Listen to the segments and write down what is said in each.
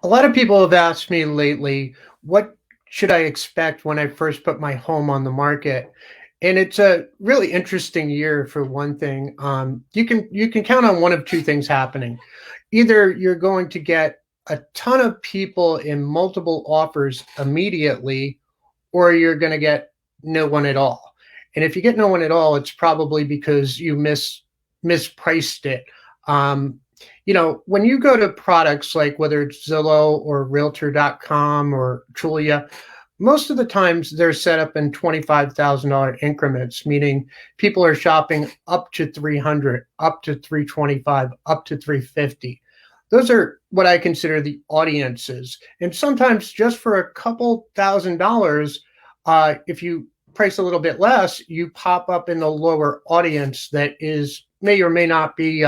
A lot of people have asked me lately, what should I expect when I first put my home on the market? And it's a really interesting year for one thing. You can count on one of two things happening. Either you're going to get a ton of people in multiple offers immediately, or you're going to get no one at all. And if you get no one at all, it's probably because you mispriced it. Um, when you go to products like whether it's Zillow or Realtor.com or Trulia, most of the times they're set up in $25,000 increments, meaning people are shopping up to 300, up to 325, up to 350. Those are what I consider the audiences. And sometimes just for a couple $1,000s, if you price a little bit less, you pop up in the lower audience that is may or may not be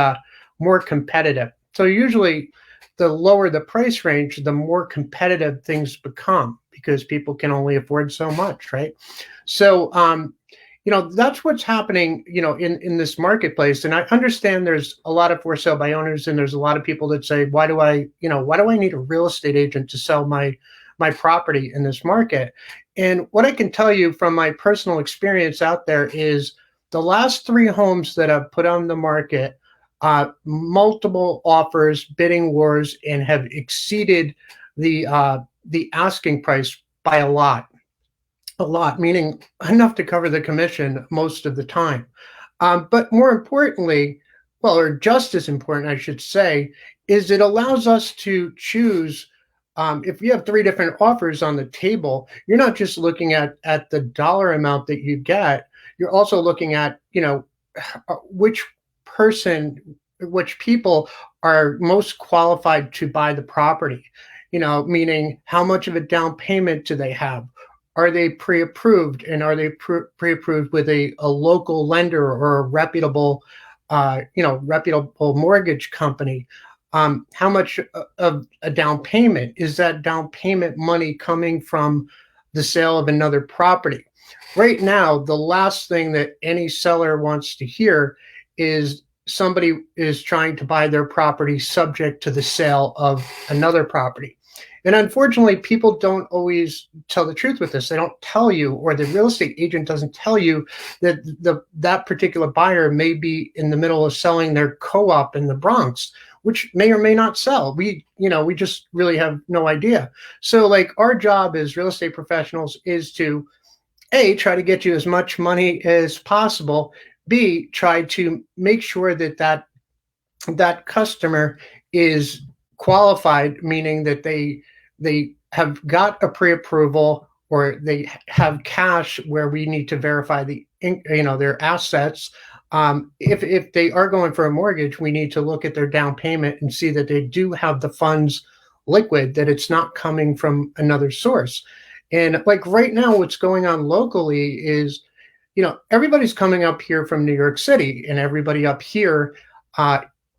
more competitive. So usually the lower the price range, the more competitive things become because people can only afford so much, right? So, that's what's happening, in this marketplace. And I understand there's a lot of for sale by owners, and there's a lot of people that say, why do I need a real estate agent to sell my property in this market? And what I can tell you from my personal experience out there is the last three homes that I've put on the market, multiple offers, bidding wars, and have exceeded the asking price by a lot, meaning enough to cover the commission most of the time. But more importantly, well, or just as important, I should say, is it allows us to choose. If you have three different offers on the table, you're not just looking at the dollar amount that you get. You're also looking at, which person, which people are most qualified to buy the property, meaning how much of a down payment do they have? Are they pre-approved, and are they pre-approved with a local lender or a reputable mortgage company? How much of a down payment is that down payment money coming from the sale of another property? Right now, the last thing that any seller wants to hear is somebody is trying to buy their property subject to the sale of another property. And unfortunately, people don't always tell the truth with this. They don't tell you, or the real estate agent doesn't tell you that that particular buyer may be in the middle of selling their co-op in the Bronx, which may or may not sell. We just really have no idea. So like our job as real estate professionals is to A, try to get you as much money as possible. B, try to make sure that customer is qualified, meaning that they have got a pre-approval, or they have cash where we need to verify their assets. If they are going for a mortgage, we need to look at their down payment and see that they do have the funds liquid, that it's not coming from another source. And like right now, what's going on locally is, everybody's coming up here from New York City, and everybody up here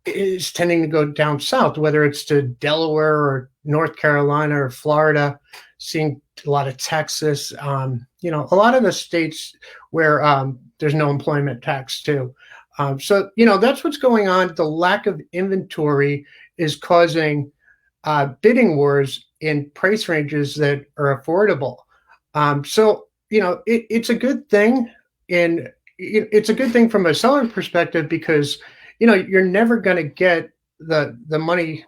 is tending to go down south, whether it's to Delaware or North Carolina or Florida, seeing a lot of Texas, a lot of the states where there's no employment tax too. So that's what's going on. The lack of inventory is causing bidding wars in price ranges that are affordable. It's a good thing. And it's a good thing from a seller perspective because, you're never going to get the money.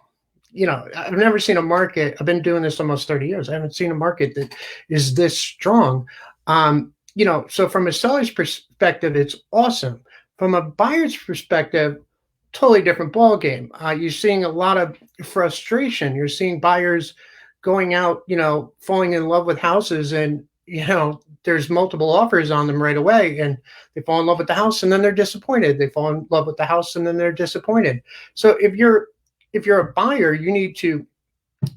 I've never seen a market. I've been doing this almost 30 years. I haven't seen a market that is this strong. So from a seller's perspective, it's awesome. From a buyer's perspective, totally different ball game. You're seeing a lot of frustration. You're seeing buyers going out, falling in love with houses, and there's multiple offers on them right away, and they fall in love with the house and then they're disappointed. They fall in love with the house and then they're disappointed. So if you're a buyer, you need to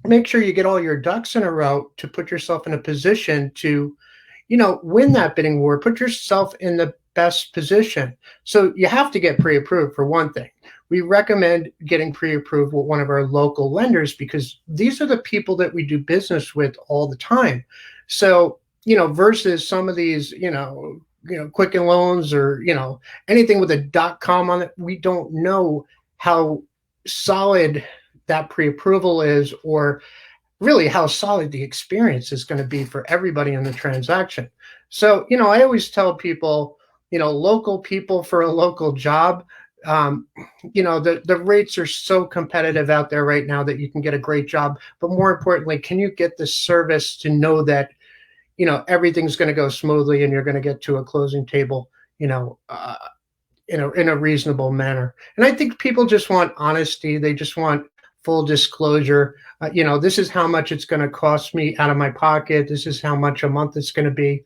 make sure you get all your ducks in a row to put yourself in a position to, win that bidding war, put yourself in the best position. So you have to get pre-approved for one thing. We recommend getting pre-approved with one of our local lenders because these are the people that we do business with all the time. So, versus some of these, Quicken Loans or, anything with a .com on it, we don't know how solid that pre-approval is, or really how solid the experience is going to be for everybody in the transaction. So, I always tell people, local people for a local job. Um, the rates are so competitive out there right now that you can get a great job. But more importantly, can you get the service to know that, everything's going to go smoothly and you're going to get to a closing table, you know, uh, in a reasonable manner. And I think people just want honesty. They just want full disclosure. This is how much it's going to cost me out of my pocket. This is how much a month it's going to be.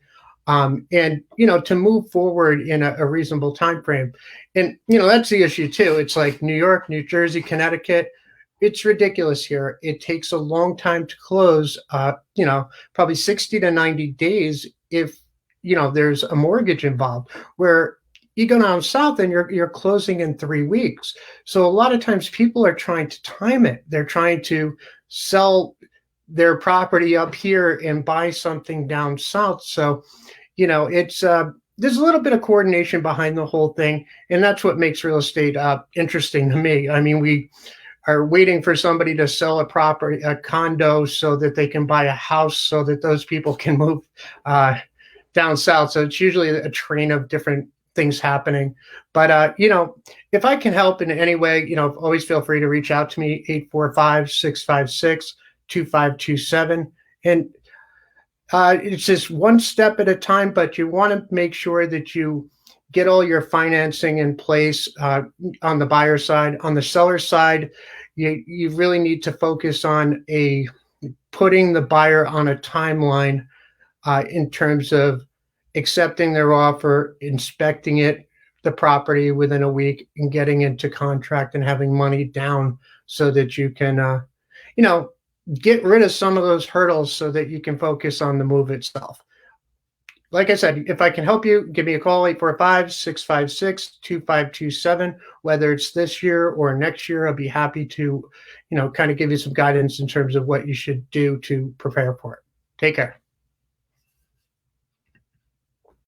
And to move forward in a reasonable time frame. And that's the issue too. It's like New York, New Jersey, Connecticut. It's ridiculous here. It takes a long time to close. Probably 60 to 90 days if there's a mortgage involved. Where you go down south and you're closing in 3 weeks. So a lot of times people are trying to time it. They're trying to sell their property up here and buy something down south. So, it's there's a little bit of coordination behind the whole thing, and that's what makes real estate interesting to me. I mean, we are waiting for somebody to sell a condo, so that they can buy a house, so that those people can move uh, down south. So it's usually a train of different things happening. But, if I can help in any way, always feel free to reach out to me, 845-656-2527. And it's just one step at a time, but you want to make sure that you get all your financing in place on the buyer side. On the seller side, you really need to focus on putting the buyer on a timeline in terms of accepting their offer, inspecting the property within a week, and getting into contract and having money down so that you can, get rid of some of those hurdles so that you can focus on the move itself. Like I said, if I can help you, give me a call, 845-656-2527. Whether it's this year or next year, I'll be happy to, kind of give you some guidance in terms of what you should do to prepare for it. Take care.